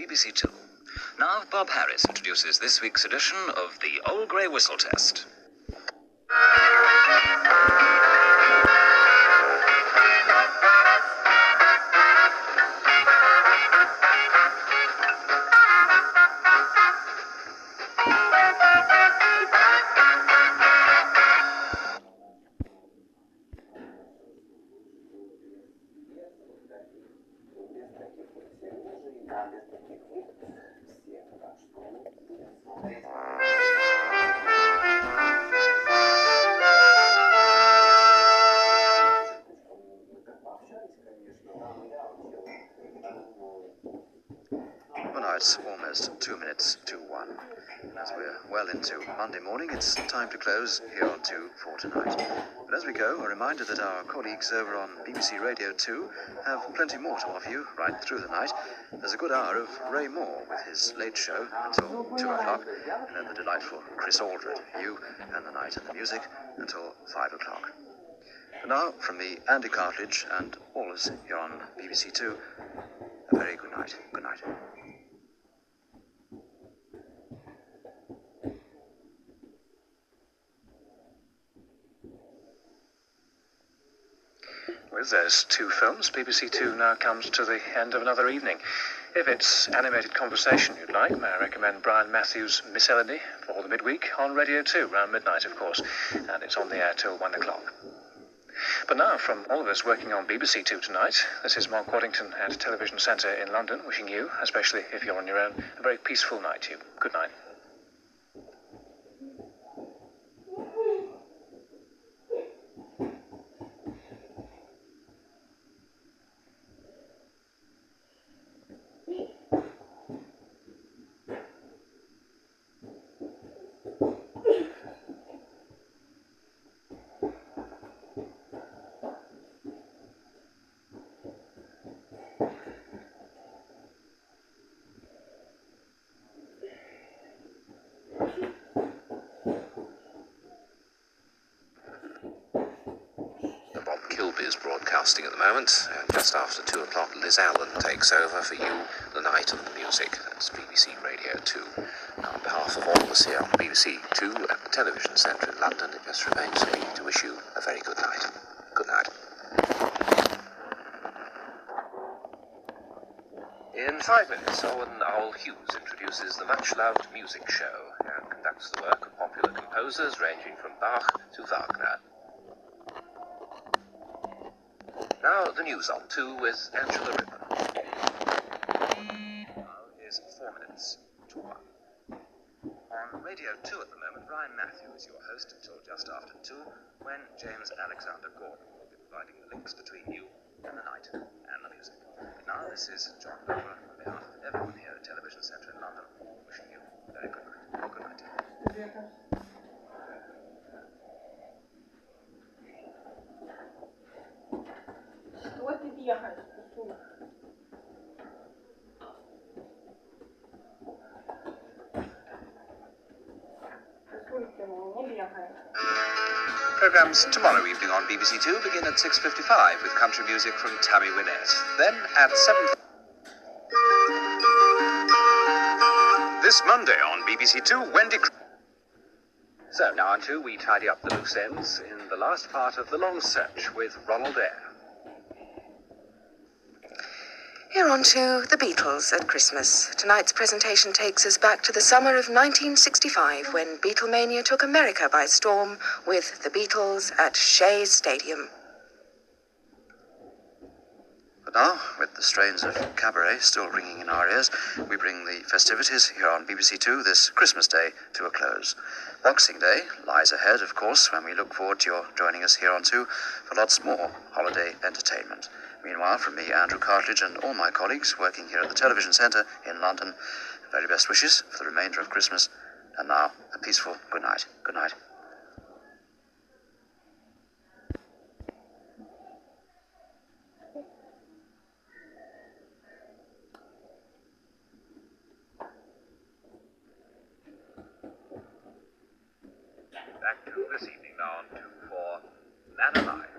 BBC2. Now Bob Harris introduces this week's edition of the Old Grey Whistle Test. Well, now it's almost 2 minutes to 1. And as we're well into Monday morning, it's time to close here on 2 for tonight. But as we go, a reminder that our colleagues over on BBC Radio 2 have plenty more to offer you right through the night. There's a good hour of Ray Moore with his late show until 2 o'clock, and then the delightful Chris Aldred, You and the Night and the Music, until 5 o'clock. And now, from me, Andy Cartledge, and all of us here on BBC2, a very good night. Good night. With those two films, BBC2 now comes to the end of another evening. If it's animated conversation you'd like, may I recommend Brian Matthews' Miss Elodie for the midweek on Radio 2, around midnight, of course, and it's on the air till 1 o'clock. But now, from all of us working on BBC2 tonight, this is Mark Waddington at Television Centre in London, wishing you, especially if you're on your own, a very peaceful night to you. Good night. Is broadcasting at the moment, and just after 2 o'clock Liz Allen takes over for You, the Night and the Music. That's BBC Radio 2. Now, on behalf of all of us here on BBC2 at the Television Centre in London, it just remains for me to wish you a very good night. Good night. In 5 minutes, Owen Owl Hughes introduces the much-loved music show and conducts the work of popular composers ranging from Bach to Wagner. Now, the news on 2 with Angela Rippon. Now is 4 minutes to 1. On Radio 2 at the moment, Brian Matthew is your host until just after 2, when James Alexander Gordon will be providing the links between you and the night and the music. Now, this is John Glover on behalf of everyone here at Television Centre in London, wishing you a very good night. Oh, good night. What did you have to do? Programmes tomorrow evening on BBC2 begin at 6:55 with country music from Tammy Wynette. Then at 7... This Monday on BBC2, Wendy... So now on 2, we tidy up the loose ends in the last part of The Long Search with Ronald Eyre. Here on to The Beatles at Christmas. Tonight's presentation takes us back to the summer of 1965 when Beatlemania took America by storm with The Beatles at Shea Stadium. But now, with the strains of cabaret still ringing in our ears, we bring the festivities here on BBC2 this Christmas Day to a close. Boxing Day lies ahead, of course, when we look forward to your joining us here on 2 for lots more holiday entertainment. Meanwhile, from me, Andrew Cartledge, and all my colleagues working here at the Television Centre in London, very best wishes for the remainder of Christmas. And now, a peaceful good night. Good night. Back to this evening now on 2 for Man Alive.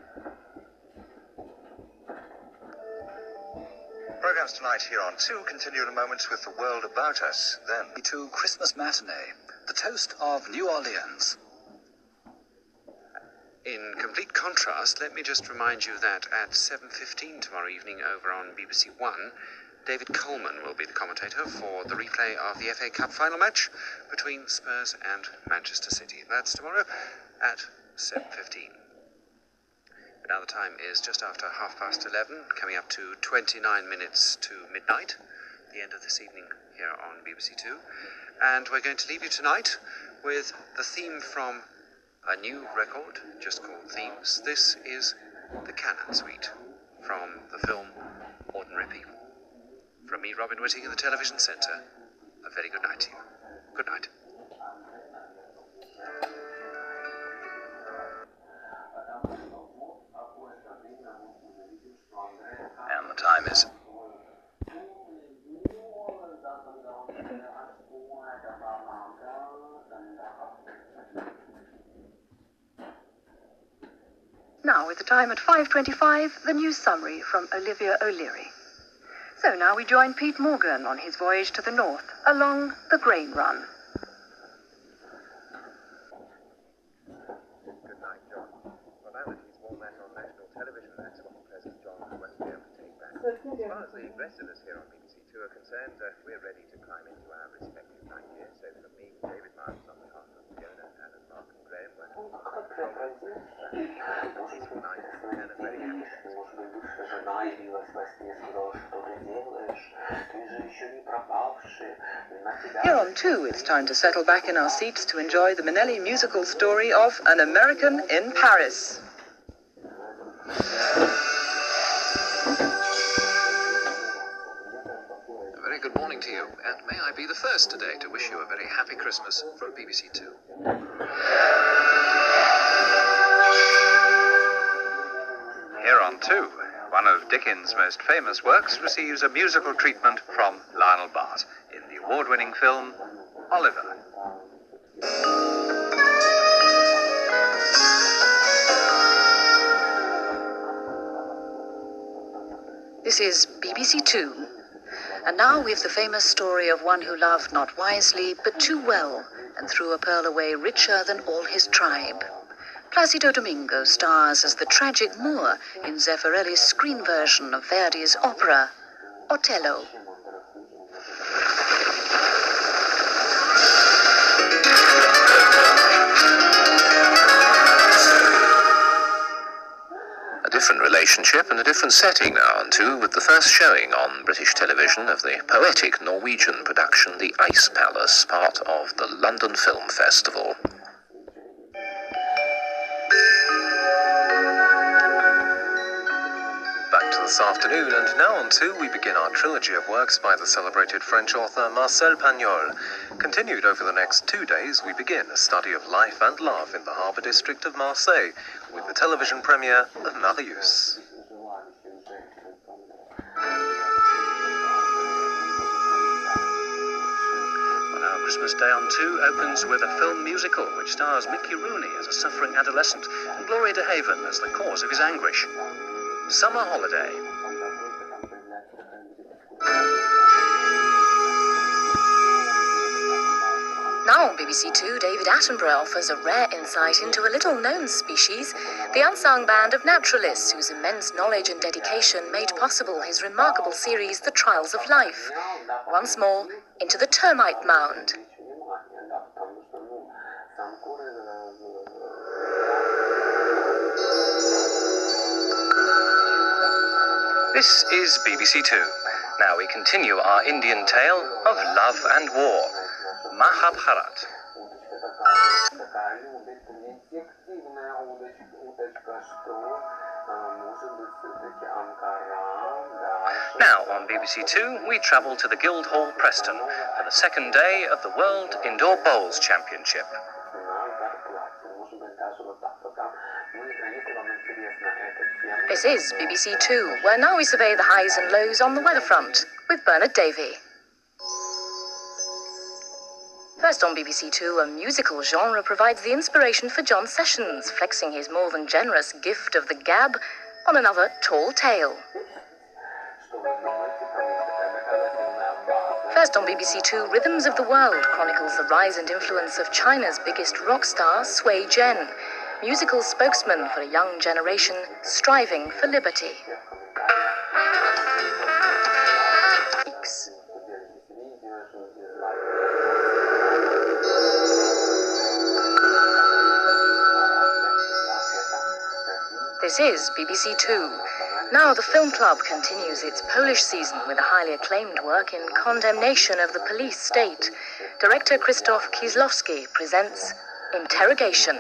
Programme programs tonight here on 2 continue in a moment with The World About Us. Then, BBC2 Christmas Matinee, the toast of New Orleans. in complete contrast, let me just remind you that at 7:15 tomorrow evening over on BBC1, David Coleman will be the commentator for the replay of the FA Cup final match between Spurs and Manchester City. That's tomorrow at 7:15. But now the time is just after 11:30, coming up to 29 minutes to midnight, the end of this evening here on BBC2. And we're going to leave you tonight with the theme from a new record just called Themes. This is the Canon Suite from the film Ordinary People. From me, Robin Whitting, in the Television Centre, a very good night to you. Good night. And the time is... Now, with the time at 5:25, the news summary from Olivia O'Leary. So now we join Pete Morgan on his voyage to the north, along the grain run. Good night, John. Well, now that he's worn that on national television, that's one present John won't be able to take back. As far as the rest of us here on BBC2 are concerned, we're ready to climb into our respective 9 years. So from me, David Miles, on behalf of Fiona, Alan, Mark and Graham, we're peaceful night and a very happy Here on 2, it's time to settle back in our seats to enjoy the Minnelli musical story of An American in Paris. A very good morning to you, and may I be the first today to wish you a very happy Christmas from BBC2. Here on 2, one of Dickens' most famous works receives a musical treatment from Lionel Bart in the award-winning film Oliver. This is BBC2. And now we have the famous story of one who loved not wisely, but too well, and threw a pearl away richer than all his tribe. Placido Domingo stars as the tragic Moor in Zeffirelli's screen version of Verdi's opera, Otello. A different relationship and a different setting now on 2, with the first showing on British television of the poetic Norwegian production The Ice Palace, part of the London Film Festival. Back to this afternoon, and now on 2 we begin our trilogy of works by the celebrated French author Marcel Pagnol. Continued over the next 2 days, we begin a study of life and love in the harbour district of Marseille, with the television premiere of Marius. Well, our Christmas Day on 2 opens with a film musical which stars Mickey Rooney as a suffering adolescent and Gloria de Haven as the cause of his anguish. Summer Holiday. Now on BBC2, David Attenborough offers a rare insight into a little-known species, the unsung band of naturalists whose immense knowledge and dedication made possible his remarkable series, The Trials of Life. Once more, into the termite mound. This is BBC2. Now we continue our Indian tale of love and war, Mahabharat. Now on BBC2, we travel to the Guildhall, Preston, for the second day of the World Indoor Bowls Championship. This is BBC2, where now we survey the highs and lows on the weather front with Bernard Davey. First on BBC2, a musical genre provides the inspiration for John Sessions, flexing his more than generous gift of the gab on another tall tale. First on BBC2, Rhythms of the World chronicles the rise and influence of China's biggest rock star, Sui Zhen, musical spokesman for a young generation striving for liberty. This is BBC2. Now the film club continues its Polish season with a highly acclaimed work in condemnation of the police state. Director Krzysztof Kieślowski presents Interrogation.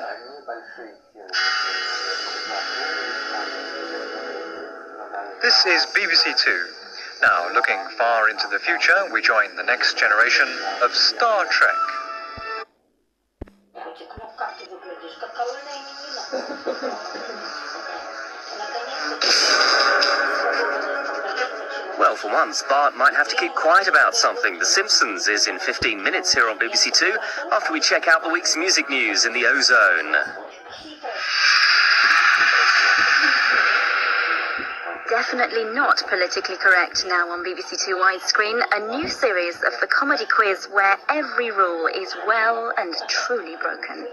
This is BBC2. Now, looking far into the future, we join the next generation of Star Trek. Well, for once, Bart might have to keep quiet about something. The Simpsons is in 15 minutes here on BBC2, after we check out the week's music news in the Ozone. Definitely not politically correct now on BBC2 widescreen, a new series of the comedy quiz where every rule is well and truly broken.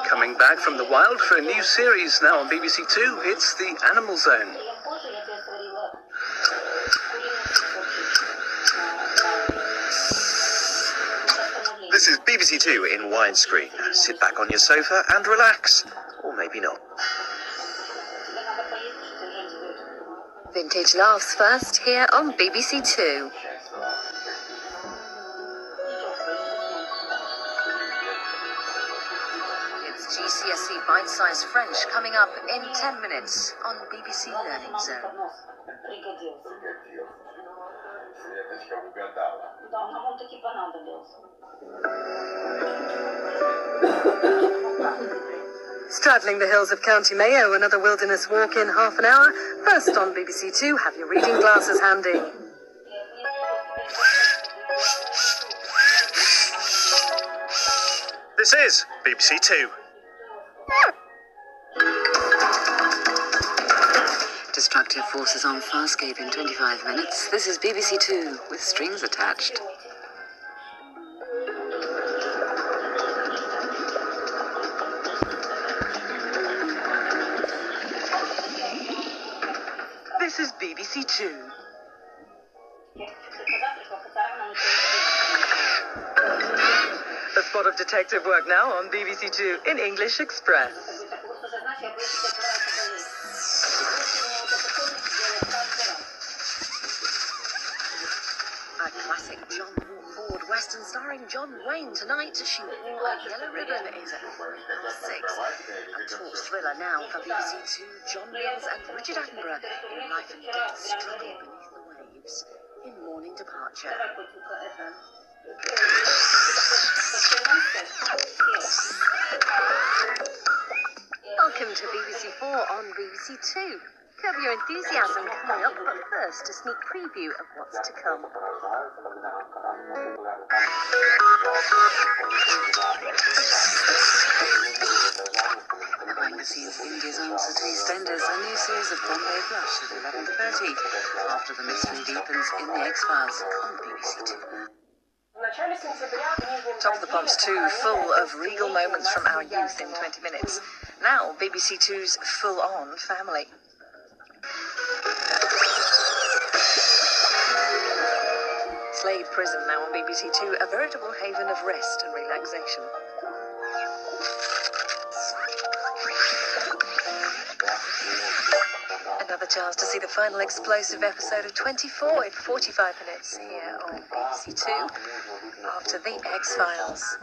Coming back from the wild for a new series now on BBC2, it's The Animal Zone. This is BBC2 in widescreen. Sit back on your sofa and relax. Or maybe not. Vintage laughs first here on BBC2. It's GCSE bite-sized French coming up in 10 minutes on BBC Learning Zone. Straddling the hills of County Mayo, another wilderness walk in half an hour. First on BBC2, have your reading glasses handy. This is BBC2. Destructive forces on Farscape in 25 minutes. This is BBC2 with strings attached. This is BBC2. A spot of detective work now on BBC2 in English Express. A classic John Ford Western starring John Wayne tonight. She Wore a Yellow Ribbon is at 6. A talk thriller now for BBC2. John Mills and Richard Attenborough in life and death struggle beneath the waves in Morning Departure. Welcome to BBC4 on BBC2. Curb your enthusiasm coming up, but first a sneak preview of what's to come. Behind the scenes, India's answer to EastEnders, a new series of Bombay Blush at 11:30, after the mystery deepens in The X-Files on BBC2. Top of the Pops 2, full of regal moments from our youth in 20 minutes. Now, BBC2's full-on family. Slade Prison now on BBC2, a veritable haven of rest and relaxation. Another chance to see the final explosive episode of 24 in 45 minutes here on BBC2 after The X-Files.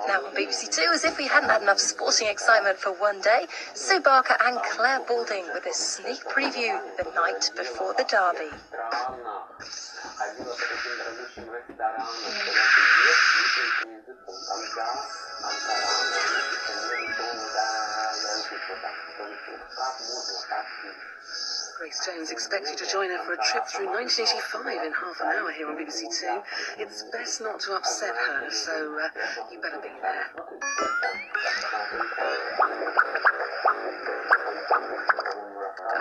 Now on BBC2, as if we hadn't had enough sporting excitement for one day, Sue Barker and Claire Balding with a sneak preview the night before the derby. Grace Jones expects you to join her for a trip through 1985 in half an hour here on BBC2. It's best not to upset her, so you better be there.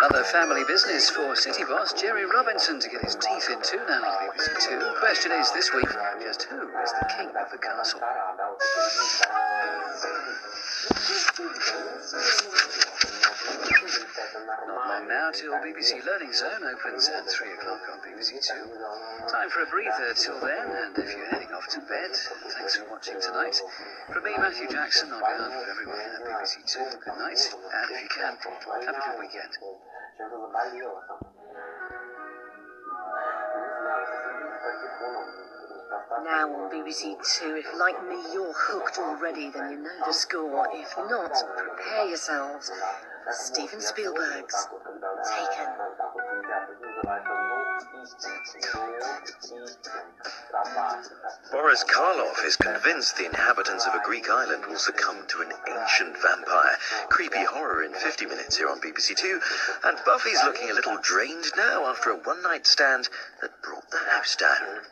Another family business for city boss Jerry Robinson to get his teeth into now on BBC2. The question is this week, just who is the king of the castle? Not long now till BBC Learning Zone opens at 3 o'clock on BBC2. Time for a breather till then, and if you're heading off to bed, thanks for watching tonight. From me, Matthew Jackson, on behalf of everyone at BBC2, good night, and if you can, have a good weekend. Now on BBC2, if like me you're hooked already, then you know the score. If not, prepare yourselves for Steven Spielberg's Taken. Boris Karloff is convinced the inhabitants of a Greek island will succumb to an ancient vampire. Creepy horror in 50 minutes here on BBC2. And Buffy's looking a little drained now after a one-night stand that brought the house down.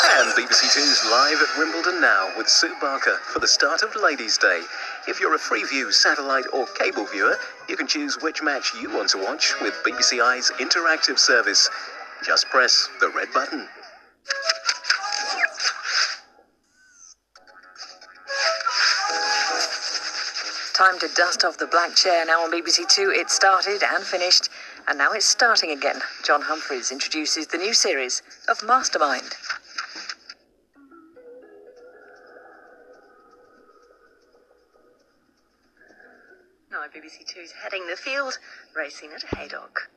And BBC2's live at Wimbledon now with Sue Barker for the start of Ladies' Day. If you're a Freeview satellite or cable viewer, you can choose which match you want to watch with BBCi's interactive service. Just press the red button. Time to dust off the black chair now on BBC2. It started and finished, and now it's starting again. John Humphreys introduces the new series of Mastermind. Now BBC2's heading the field, racing at Haydock.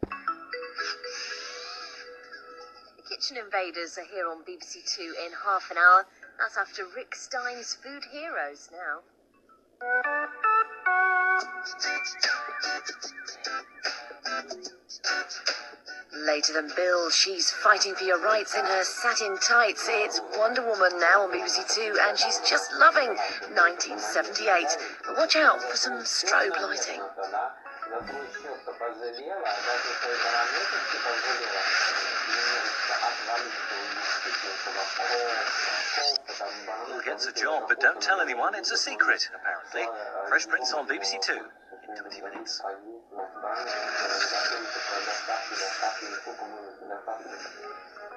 The Kitchen Invaders are here on BBC2 in half an hour. That's after Rick Stein's Food Heroes now. Later than Bill, she's fighting for your rights in her satin tights. It's Wonder Woman now on BBC2, and she's just loving 1978. But watch out for some strobe lighting. Who gets a job, but don't tell anyone, it's a secret, apparently. Fresh Prince on BBC2 in 20 minutes.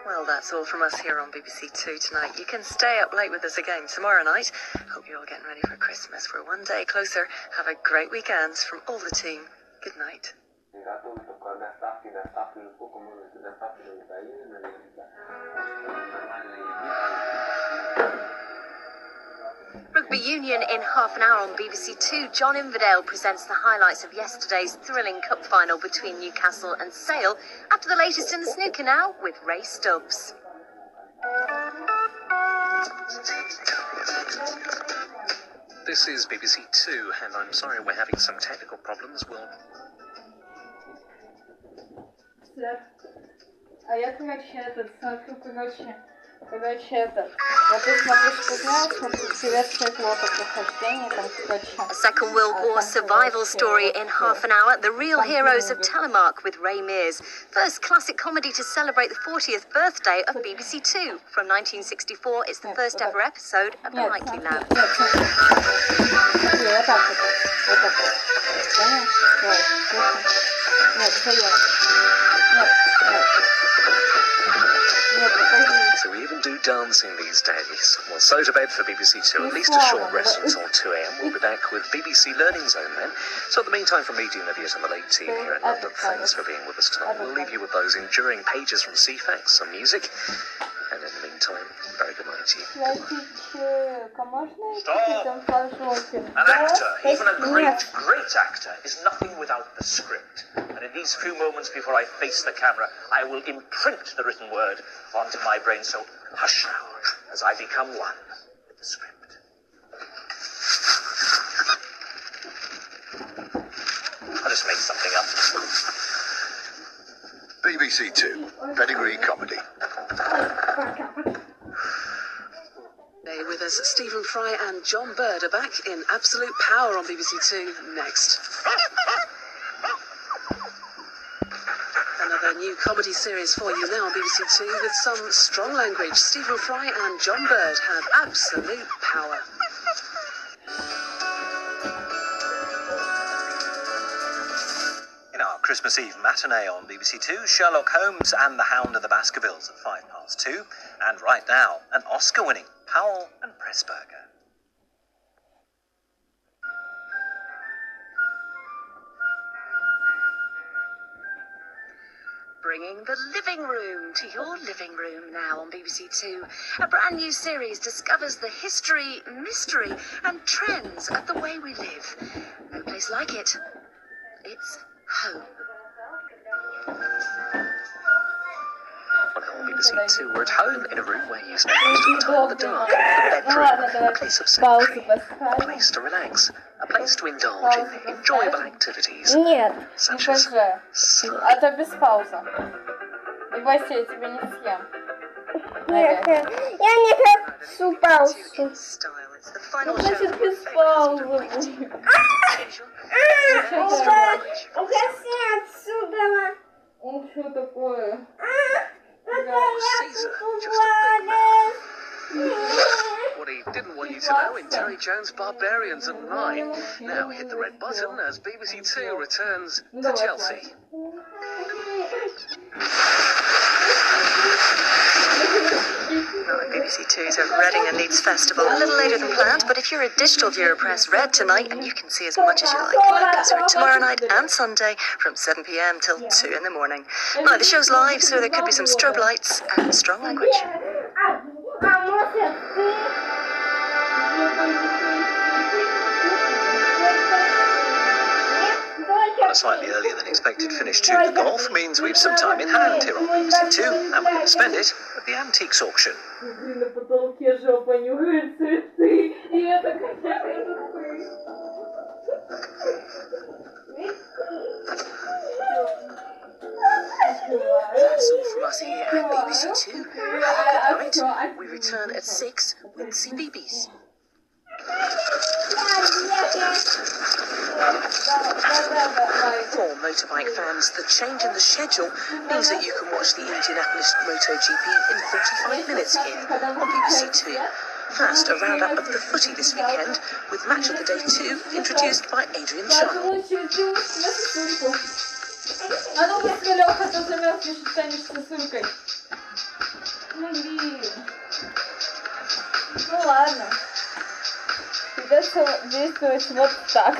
Well, that's all from us here on BBC2 tonight. You can stay up late with us again tomorrow night. Hope you're all getting ready for Christmas. We're one day closer. Have a great weekend from all the team. Good night. Rugby Union in half an hour on BBC2. John Inverdale presents the highlights of yesterday's thrilling cup final between Newcastle and Sale. After the latest in the snooker now with Ray Stubbs. This is BBC2, and I'm sorry we're having some technical problems. А я, короче, смотрю, вот ты смотришь, ты знаешь, смотрю, советское флота прохождение, там, A Second World War survival story in half an hour. The Real Heroes of Telemark with Ray Mears. First classic comedy to celebrate the 40th birthday of BBC2. From 1964, it's the first ever episode of The Nightly Lab. So we even do dancing these days. Well, so to bed for BBC2, at least a short rest until 2 a.m. We'll be back with BBC Learning Zone then. So in the meantime, from me, Dean Lydiot and the late team here in London, thanks for being with us tonight. We'll leave you with those enduring pages from CFAX, some music, and in the meantime, very good night to you. Stop! An actor, even a great actor, is nothing without the script. And in these few moments before I face the camera, I will imprint the written word onto my brain. So hush now, as I become one with the script. I'll just make something up. BBC2, Pedigree Comedy. Today with us, Stephen Fry and John Bird are back in absolute power on BBC2 next. new comedy series for you now on BBC2 with some strong language. Stephen Fry and John Bird have absolute power. In our Christmas Eve matinee on BBC2, Sherlock Holmes and the Hound of the Baskervilles at 2:05. And right now, an Oscar-winning Powell and Pressburger. Bringing the living room to your living room now on BBC2. A brand new series discovers the history, mystery and trends of the way we live. No place like it. It's home. On BBC2, we're at home in a room where you spend most of the time in the dark. A bedroom, a place of safety, a place to relax, a place to indulge in enjoyable activities. Нет, such не as ПЖ. Это без паузы. И Вася, я тебя не съем. Я не хочу паузу. Значит, без паузы. Угаси отсюда. Ну, что такое? Caesar, just a big man. What he didn't want you to know in Terry Jones' Barbarians at 9. Now hit the red button as BBC2 returns to Chelsea. BBC2's at Reading and Leeds Festival. A little later than planned, but if you're a digital viewer, press red tonight and you can see as much as you like. It goes through tomorrow night and Sunday from 7 p.m. till 2 in the morning. Now, the show's live, so there could be some strobe lights and strong language. A slightly earlier than expected finish to the golf means we've some time in hand here on BBC2, and we're going to spend it at the antiques auction. На потолке жопа нюхает цветы. И это какая-то That's all from us here at BBC2. Have a good night. We return at 6 with CBeebies. For motorbike fans, the change in the schedule means that you can watch the Indianapolis MotoGP in 45 minutes here on BBC2. First, a roundup of the footy this weekend, with Match of the Day 2 introduced by Adrian Chung. А ну быстро, Лёха, ты замёрзнешь и станешь сосулькой. Блин. Ну ладно. Придется действовать вот так.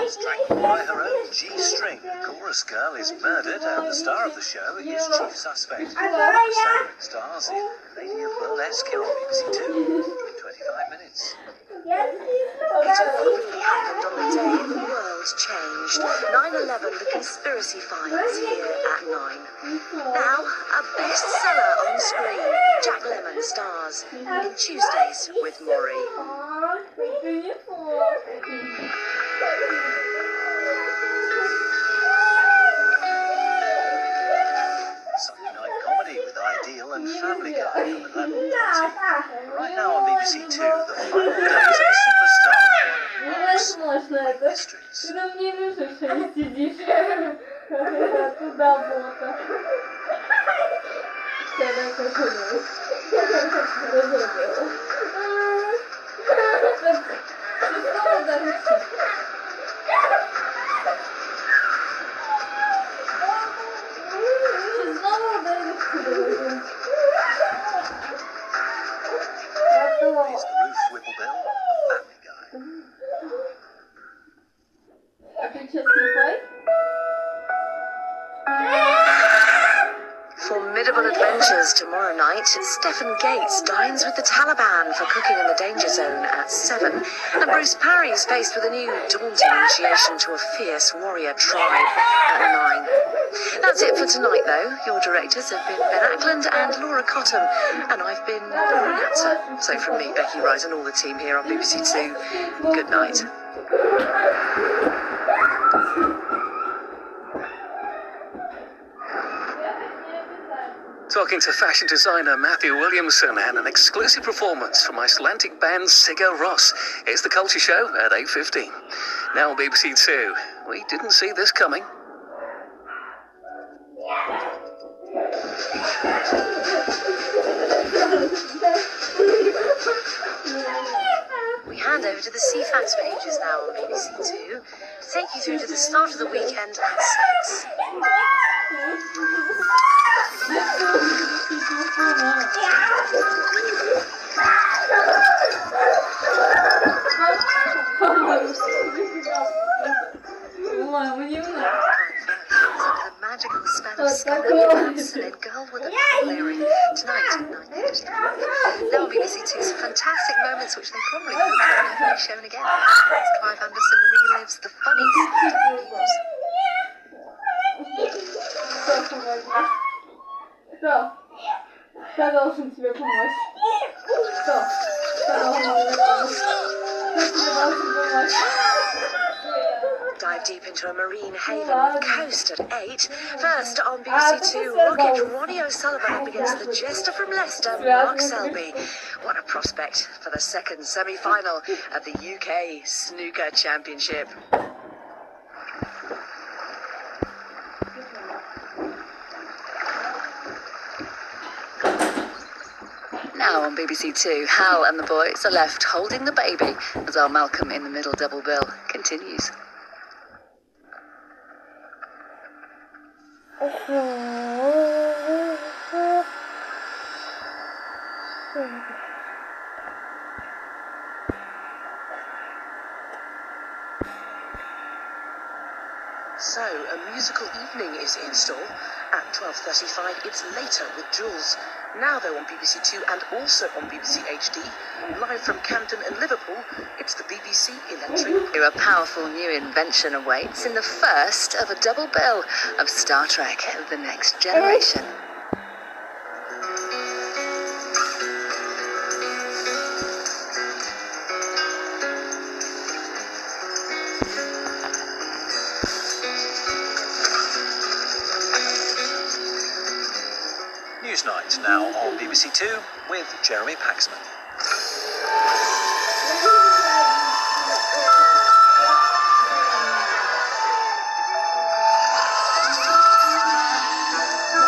Strangled by her own G-string, chorus girl is murdered and the star of the show is chief suspect. Starring stars in Lady of Burlesque here on BBC2 in 25 minutes. It's all happened on the day the world changed. 9/11, the conspiracy files here at 9. Now, a bestseller on screen. Jack Lemmon stars in Tuesdays with Maury. Sunday night comedy with Ideal and Family Guy from 11:20. Right now on BBC2, the final days of a superstar. Невозможно это. Ты там не лежишь, а не сидишь. Туда бота. Когда как Here's the Ruth Whipplebell, the Family Guy. А ты что, слепой? Formidable adventures tomorrow night. Stephen Gates dines with the Taliban for cooking in the danger zone at 7. And Bruce Parry is faced with a new daunting initiation to a fierce warrior tribe at 9. That's it for tonight, though. Your directors have been Ben Ackland and Laura Cottam, and I've been Laura Natzer. So from me, Becky Wright, and all the team here on BBC2, good night. Talking to fashion designer Matthew Williamson and an exclusive performance from Icelandic band Sigur Rós. It's The Culture Show at 8:15. Now on BBC2. We didn't see this coming. We hand over to the CFAX pages now on BBC2 to take you through to the start of the weekend at 6. The magical spell of Scarlet Romance and a girl with a purple earring tonight at 9:55. Now on BBC2's fantastic moments which they probably hope will never be shown again. As Clive Anderson relives the funny side of the news. Что? Кто должен тебе помочь? Кто? Кто должен тебе помочь? Кто тебе должен помочь? Dive deep into a marine haven coast at 8. First on BBC2, Rocket Ronnie O'Sullivan up against the jester from Leicester, Mark Selby. What a prospect for the second semi-final of the UK Snooker Championship. Now on BBC2, Hal and the boys are left holding the baby as our Malcolm in the Middle double bill continues. So, a musical evening is in store. At 12:35, it's Later with Jules. Now, though, on BBC2 and also on BBC HD, live from Camden and Liverpool, it's the BBC Electric. A powerful new invention awaits in the first of a double bill of Star Trek: The Next Generation. Newsnight now on BBC2 with Jeremy Paxman.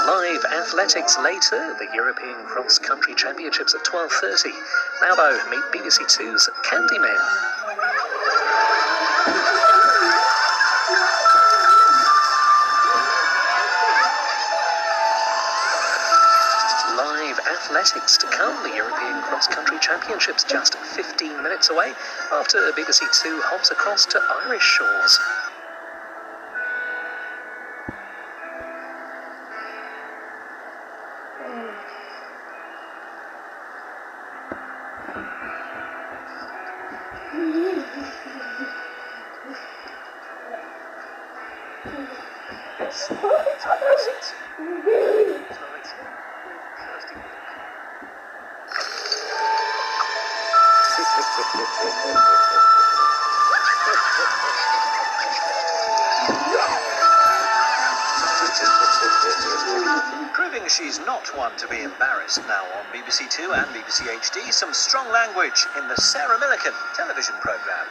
Live athletics later, the European Cross Country Championships at 12:30. Now though, meet BBC2's Candyman. Athletics to come, the European Cross Country Championships just 15 minutes away after BBC2 hops across to Irish shores. Proving she's not one to be embarrassed now on BBC2 and BBC HD, some strong language in the Sarah Millican television programme.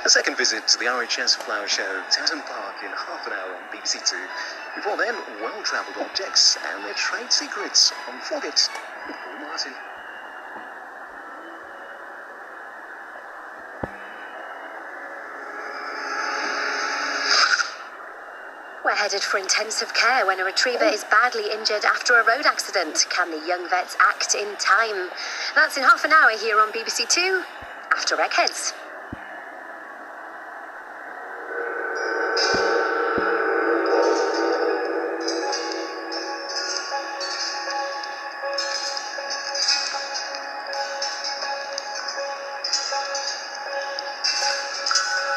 A second visit to the RHS Flower Show, Tatton Park, in half an hour on BBC2. Before then, well-travelled objects and their trade secrets on Frogget with Paul Martin. We're headed for intensive care when a retriever is badly injured after a road accident. Can the young vets act in time? That's in half an hour here on BBC2, after Wreckheads.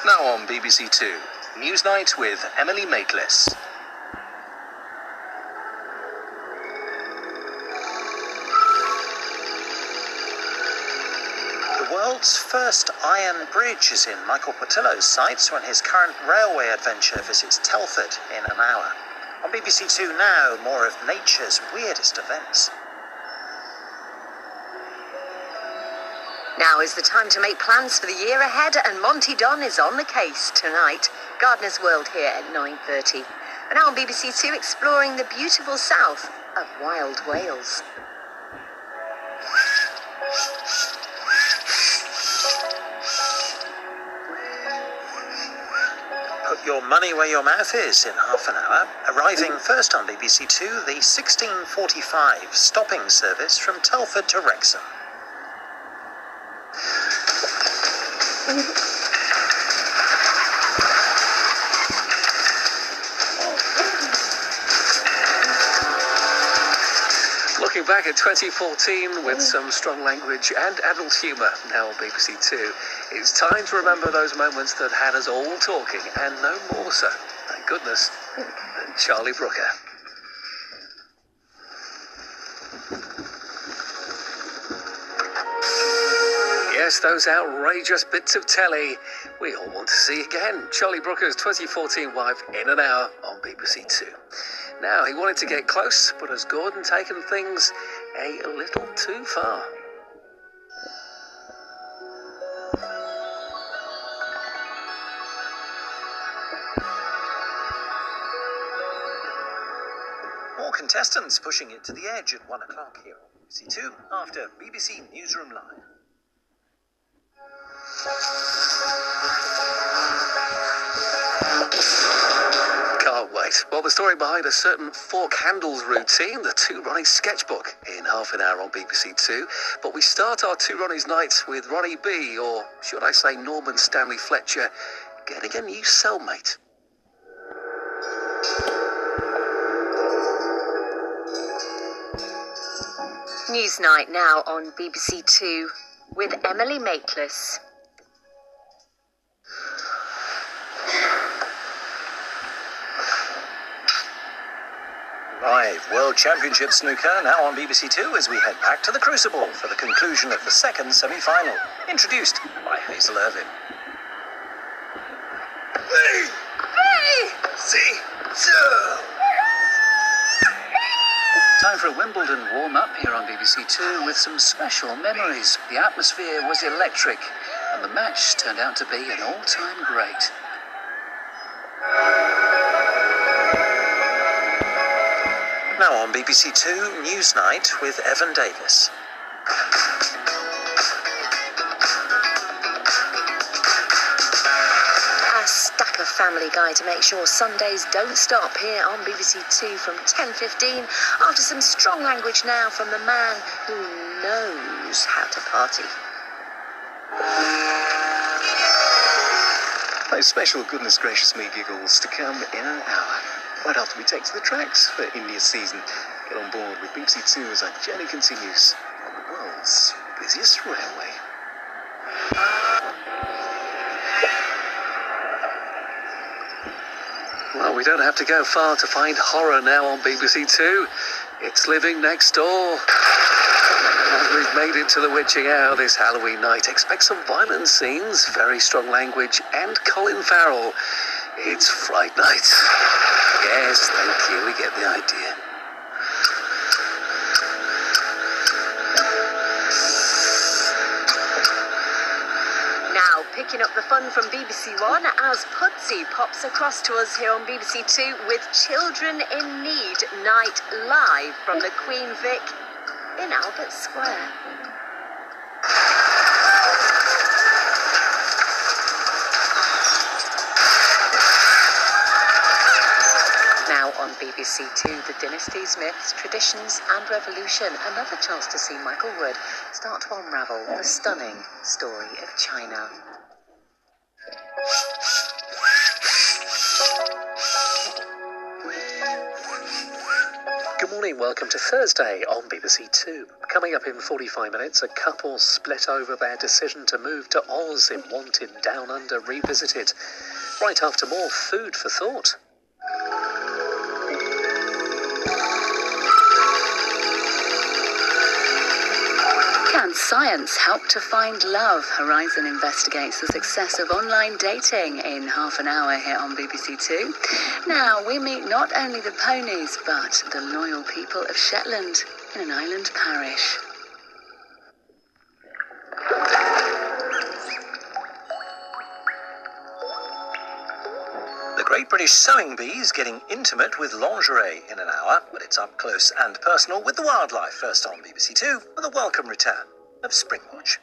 Now on BBC2, Newsnight with Emily Maitlis. The world's first iron bridge is in Michael Portillo's sights when his current railway adventure visits Telford in an hour. On BBC2 now, more of nature's weirdest events. Now is the time to make plans for the year ahead, and Monty Don is on the case tonight. Gardener's World here at 9:30. And now on BBC2, exploring the beautiful south of wild Wales. Put your money where your mouth is in half an hour. Arriving first on BBC2, the 16:45 stopping service from Telford to Wrexham. Looking back at 2014 with some strong language and adult humour now on BBC2. It's time to remember those moments that had us all talking, and no more so, thank goodness, than Charlie Brooker. Yes, those outrageous bits of telly we all want to see again. Charlie Brooker's 2014 wife in an hour on BBC2. Now, he wanted to get close, but has Gordon taken things a little too far? More contestants pushing it to the edge at 1 o'clock here on BBC2 after BBC Newsroom Live. Can't wait. Well, the story behind a certain Four Candles routine, the Two Ronnies sketchbook, in half an hour on BBC2. But we start our Two Ronnies nights with Ronnie B, or should I say Norman Stanley Fletcher, getting a new cellmate. Newsnight now on BBC2 with Emily Makeless. Live World Championship snooker now on BBC2 as we head back to the Crucible for the conclusion of the second semi-final. Introduced by Hazel Irvine. Time for a Wimbledon warm-up here on BBC2 with some special memories. The atmosphere was electric and the match turned out to be an all-time great. Now on BBC2 Newsnight with Evan Davis. A stack of Family Guy to make sure Sundays don't stop here on BBC2 from 10:15 after some strong language now from the man who knows how to party. Those special goodness gracious me giggles to come in an hour. Right after we take to the tracks for India's season. Get on board with BBC2 as our journey continues on the world's busiest railway. Well, we don't have to go far to find horror now on BBC2. It's Living Next Door. As we've made it to the witching hour this Halloween night, expect some violent scenes, very strong language, and Colin Farrell. It's Fright Night. Yes, thank you, we get the idea. Now, picking up the fun from BBC One as Pudsey pops across to us here on BBC2 with Children in Need Night live from the Queen Vic in Albert Square. Now on BBC2, the dynasties, myths, traditions and revolution. Another chance to see Michael Wood start to unravel the stunning story of China. Good morning, welcome to Thursday on BBC2. Coming up in 45 minutes, a couple split over their decision to move to Oz in Wanted Down Under Revisited. Right after more food for thought. science help to find love? Horizon investigates the success of online dating in half an hour here on BBC Two. Now, we meet not only the ponies, but the loyal people of Shetland in an island parish. The Great British Sewing Bee is getting intimate with lingerie in an hour, but it's up close and personal with the wildlife, first on BBC Two, with a welcome return of Springwatch.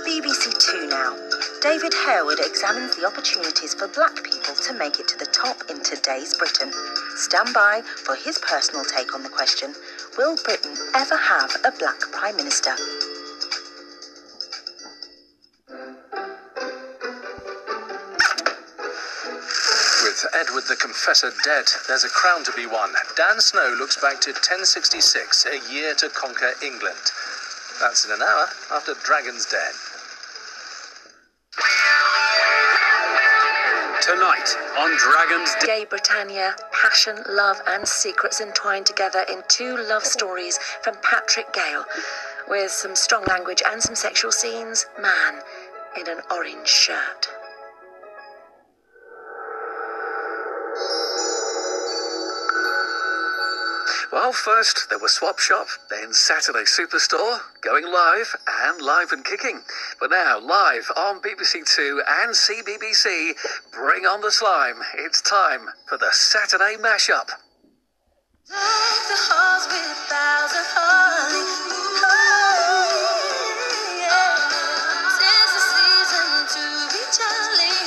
BBC Two now. David Harewood examines the opportunities for black people to make it to the top in today's Britain. Stand by for his personal take on the question, will Britain ever have a black Prime Minister? With Edward the Confessor dead, there's a crown to be won. Dan Snow looks back to 1066, a year to conquer England. That's in an hour after Dragon's Den. Tonight on Dragon's Den. Gay Britannia, passion, love and secrets entwined together in two love stories from Patrick Gale. With some strong language and some sexual scenes, man in an orange shirt. Well, first there was Swap Shop, then Saturday Superstore, going live and live and kicking. But now, live on BBC Two and CBBC, bring on the slime. It's time for the Saturday mashup.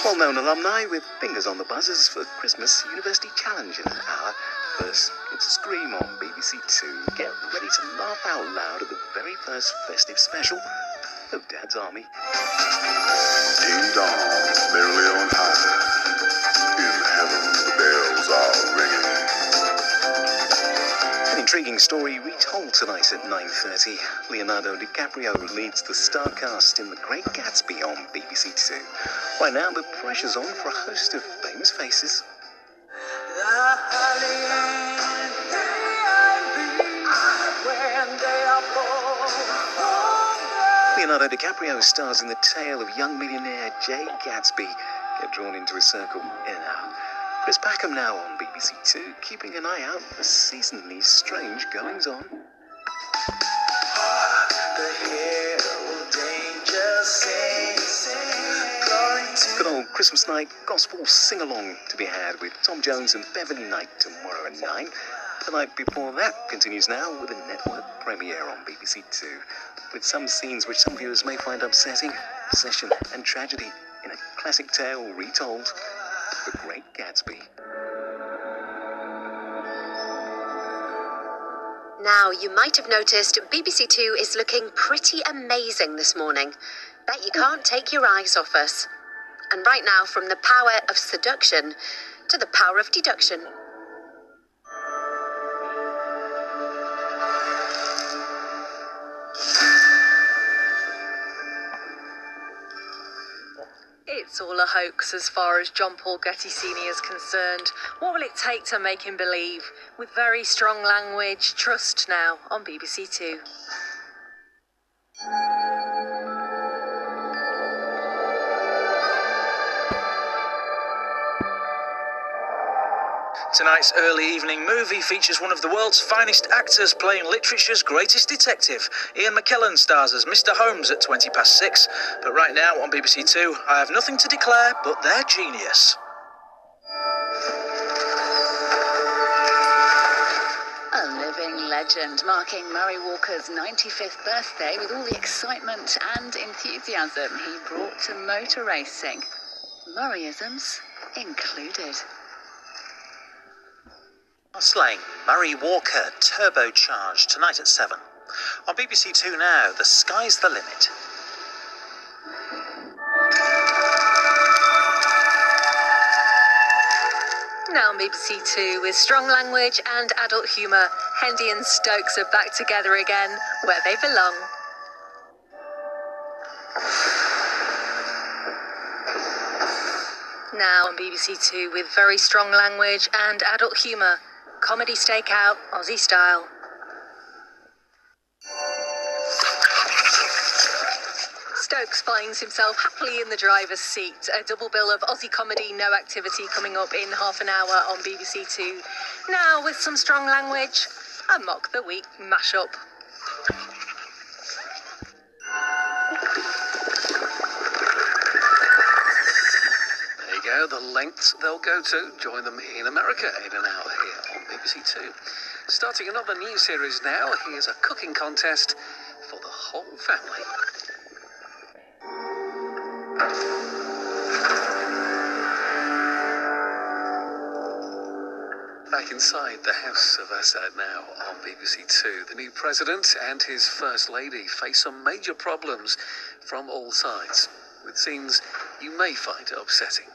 Well-known alumni with fingers on the buzzers for Christmas University Challenge in an hour. First, it's a Scream on BBC Two. Get ready to laugh out loud at the very first festive special of Dad's Army. Ding dong, merrily on high. In heaven the bells are ringing. An intriguing story retold tonight at 9:30. Leonardo DiCaprio leads the star cast in The Great Gatsby on BBC Two. Right now, the pressure's on for a host of famous faces. Leonardo DiCaprio stars in the tale of young millionaire Jay Gatsby. Get drawn into a circle in an hour. Chris Packham now on BBC Two, keeping an eye out for seasonally strange goings-on. Good old Christmas night gospel sing-along to be had with Tom Jones and Beverly Knight tomorrow at 9. The night before that continues now with a network premiere on BBC Two, with some scenes which some viewers may find upsetting, obsession and tragedy in a classic tale retold, The Great Gatsby. Now, you might have noticed BBC Two is looking pretty amazing this morning. Bet you can't take your eyes off us. And right now, from the power of seduction to the power of deduction. It's all a hoax as far as John Paul Getty Sr. is concerned. What will it take to make him believe? With very strong language, Trust now on BBC Two. Tonight's early evening movie features one of the world's finest actors playing literature's greatest detective. Ian McKellen stars as Mr. Holmes at 6:20. But right now on BBC Two, I have nothing to declare but their genius. A living legend, marking Murray Walker's 95th birthday with all the excitement and enthusiasm he brought to motor racing. Murrayisms included. Slaying Murray Walker turbocharged tonight at 7. On BBC Two now, The Sky's the Limit. Now on BBC Two, with strong language and adult humour, Hendy and Stokes are back together again, where they belong. Now on BBC Two, with very strong language and adult humour, comedy stakeout, Aussie style. Stokes finds himself happily in the driver's seat. A double bill of Aussie comedy No Activity coming up in half an hour on BBC2. Now with some strong language, a Mock the Week mashup. There you go, the lengths they'll go to. Join them in America in an hour here on BBC2. Starting another new series now, here's a cooking contest for the whole family. Back inside the House of Assad now on BBC2. The new president and his first lady face some major problems from all sides, with scenes you may find upsetting.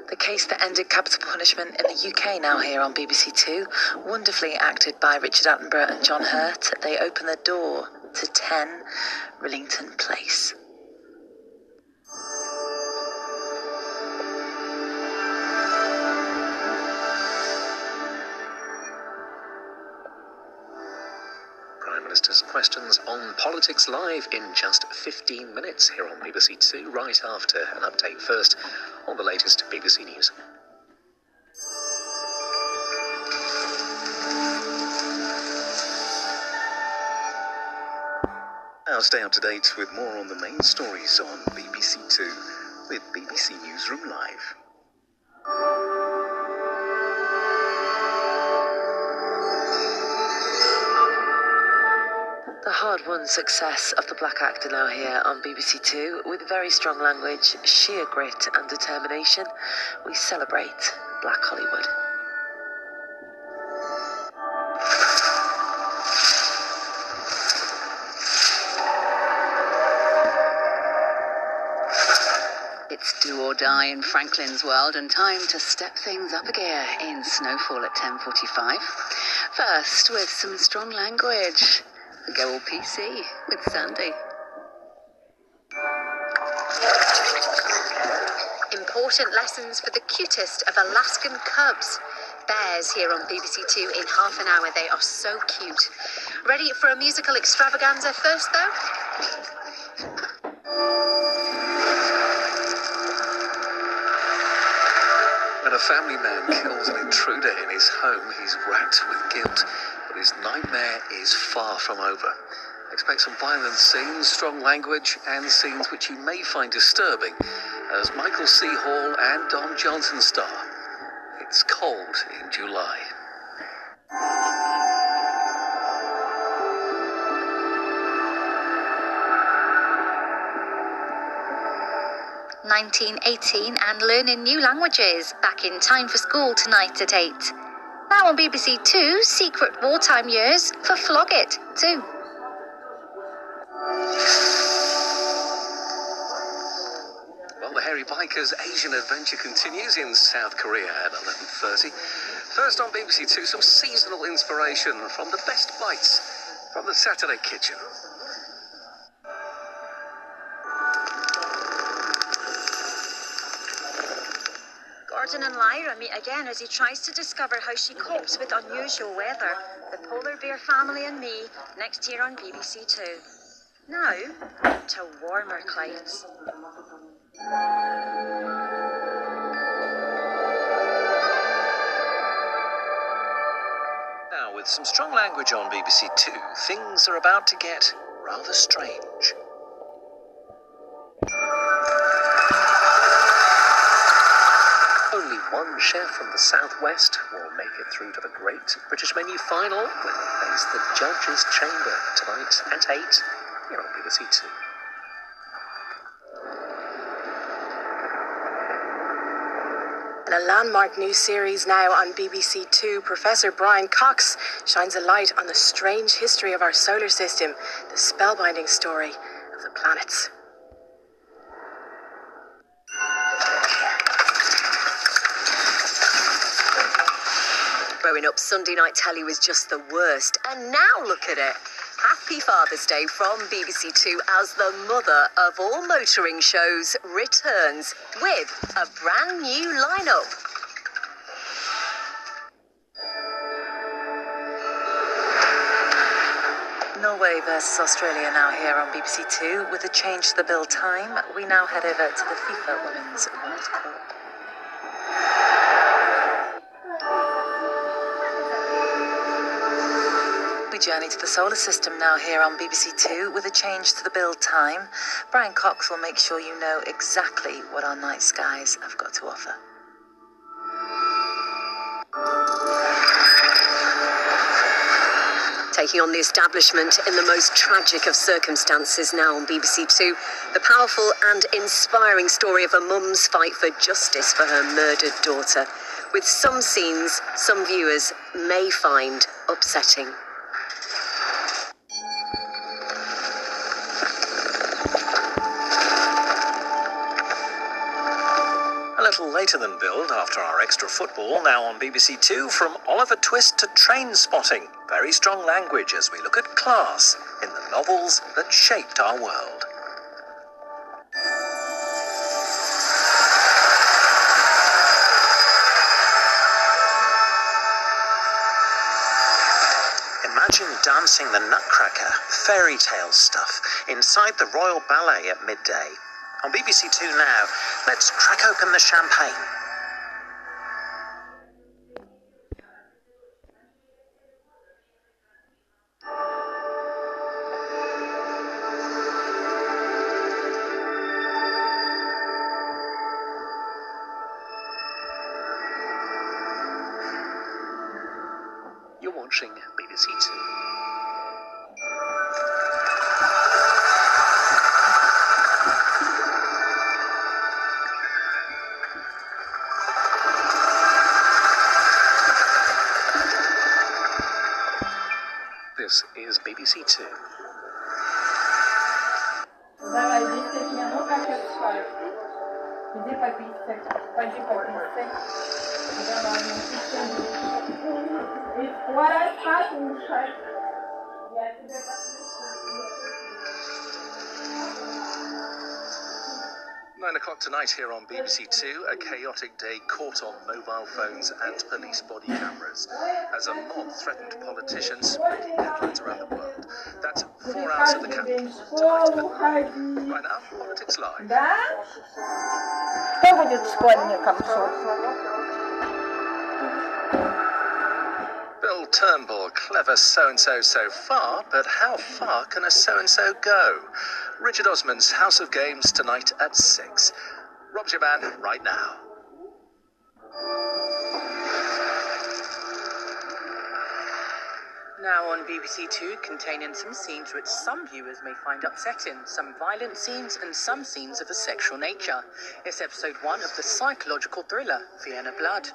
The case that ended capital punishment in the UK now here on BBC2, wonderfully acted by Richard Attenborough and John Hurt. They open the door to 10 Rillington Place. Prime Minister's questions on politics live in just 15 minutes here on BBC2, right after an update first on the latest BBC News. Now stay up to date with more on the main stories on BBC2 with BBC Newsroom Live. The hard-won success of the black actor now here on BBC2, with very strong language, sheer grit and determination, we celebrate Black Hollywood. It's do or die in Franklin's world, and time to step things up a gear in Snowfall at 10:45. First, with some strong language. Go all PC with Sandy. Important lessons for the cutest of Alaskan cubs. Bears here on BBC2 in half an hour. They are so cute. Ready for a musical extravaganza first, though? When a family man kills an intruder in his home, he's racked with guilt. But his nightmare is far from over. Expect some violent scenes, strong language, and scenes which you may find disturbing as Michael C. Hall and Don Johnson star. It's cold in July. (1918) and learning new languages. Back in time for school tonight at 8. Now on BBC2, Secret Wartime Years for Flog It, too. Well, the Hairy Bikers Asian adventure continues in South Korea at 11:30. First on BBC2, some seasonal inspiration from the best bites from the Saturday kitchen. Gordon and Lyra meet again as he tries to discover how she copes with unusual weather. The Polar Bear Family and Me, next year on BBC2. Now, to warmer climes. Now, with some strong language on BBC2, things are about to get rather strange. Only one chef from the southwest will make it through to the Great British Menu Final when they face the Judges' Chamber tonight at 8 here on BBC2. In a landmark new series now on BBC2, Professor Brian Cox shines a light on the strange history of our solar system, the spellbinding story of the planets. Growing up, Sunday night telly was just the worst. And now look at it. Half Happy Father's Day from BBC2 as the mother of all motoring shows returns with a brand new lineup. Norway versus Australia now here on BBC2. With a change to the bill time, we now head over to the FIFA Women's World Cup. We journey to the solar system now here on BBC2 with a change to the build time. Brian Cox will make sure you know exactly what our night skies have got to offer. Taking on the establishment in the most tragic of circumstances now on BBC2, the powerful and inspiring story of a mum's fight for justice for her murdered daughter, with some scenes some viewers may find upsetting. A little later than billed after our extra football, now on BBC2, from Oliver Twist to Train Spotting. Very strong language as we look at class in the novels that shaped our world. Imagine dancing the Nutcracker, fairy tale stuff, inside the Royal Ballet at midday. On BBC2 now, let's crack open the champagne. You're watching BBC2. This is BBC2. Nine o'clock tonight here on BBC2, a chaotic day caught on mobile phones and police body cameras as a mob threatened politicians, making headlines around the world. That's 4 hours of the capital tonight. Right now, Politics Live. Кто будет школьником? Bill Turnbull, clever so-and-so so far, but how far can a so-and-so go? Richard Osman's House of Games tonight at 6. Rob's your man right now. Now on BBC2, containing some scenes which some viewers may find upsetting, some violent scenes and some scenes of a sexual nature. It's episode 1 of the psychological thriller, Vienna Blood.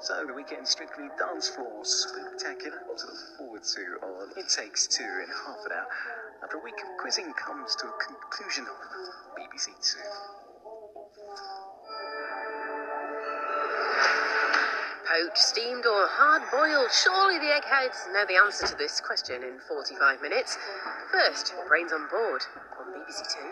So the weekend Strictly Dance Floor Spectacular to look forward to on It Takes Two in half an hour after a week of quizzing comes to a conclusion on BBC2. Poached, steamed or hard-boiled? Surely the eggheads know the answer to this question in 45 minutes. First, Brains on Board on BBC2.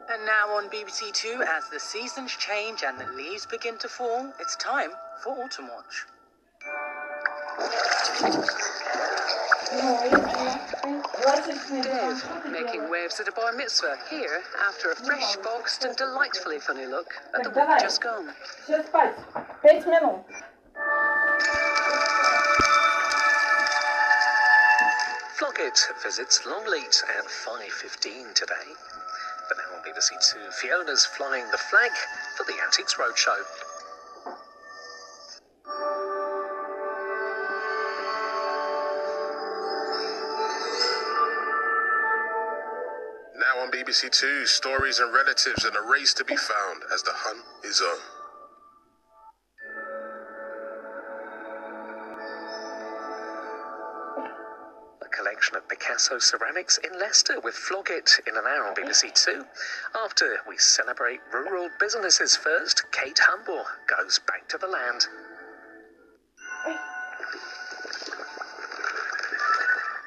And now on BBC2, as the seasons change and the leaves begin to fall, it's time for Autumn Watch. Dave, making waves at a bar mitzvah here after a fresh, boxed and delightfully funny look at the week just gone. Floggett visits Longleat at 5:15 today. But now on BBC2, Fiona's flying the flag for the Antiques Roadshow. Now on BBC2, stories and relatives and a race to be found as the hunt is on. production of Picasso Ceramics in Leicester with Flog It in an hour on BBC2. After we celebrate rural businesses first, Kate Humble goes back to the land.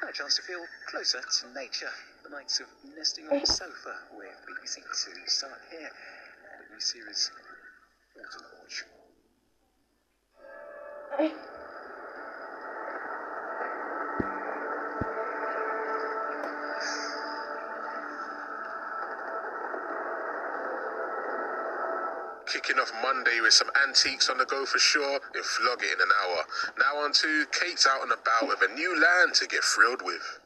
A chance to feel closer to nature. The nights of nesting on the sofa with BBC2 start here. The new series, Autumn Watch. Kicking off Monday with some antiques on the go for sure, then Flog It in an hour. Now on to Kate's out and about with a new land to get thrilled with.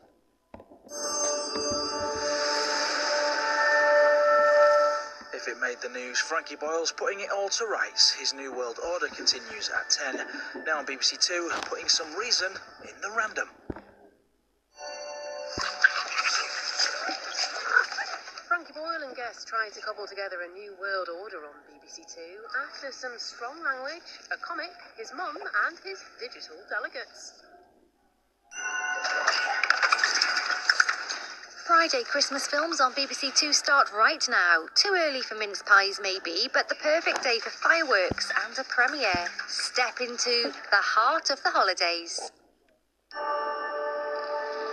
If it made the news, Frankie Boyle's putting it all to rights. His New World Order continues at 10. Now on BBC2, putting some reason in the random. Frankie Boyle and guests trying to cobble together a new world order on BBC2 after some strong language, a comic, his mum and his digital delegates. Friday Christmas films on BBC2 start right now. Too early for mince pies maybe, but the perfect day for fireworks and a premiere. Step into the heart of the holidays.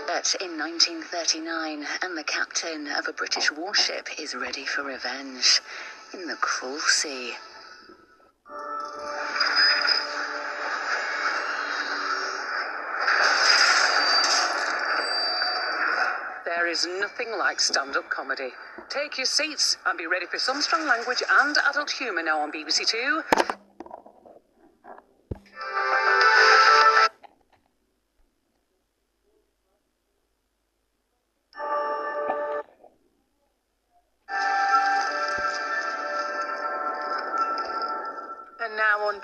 But in 1939, and the captain of a British warship is ready for revenge in the cruel sea. There is nothing like stand-up comedy. Take your seats and be ready for some strong language and adult humour now on BBC2. And now on BBC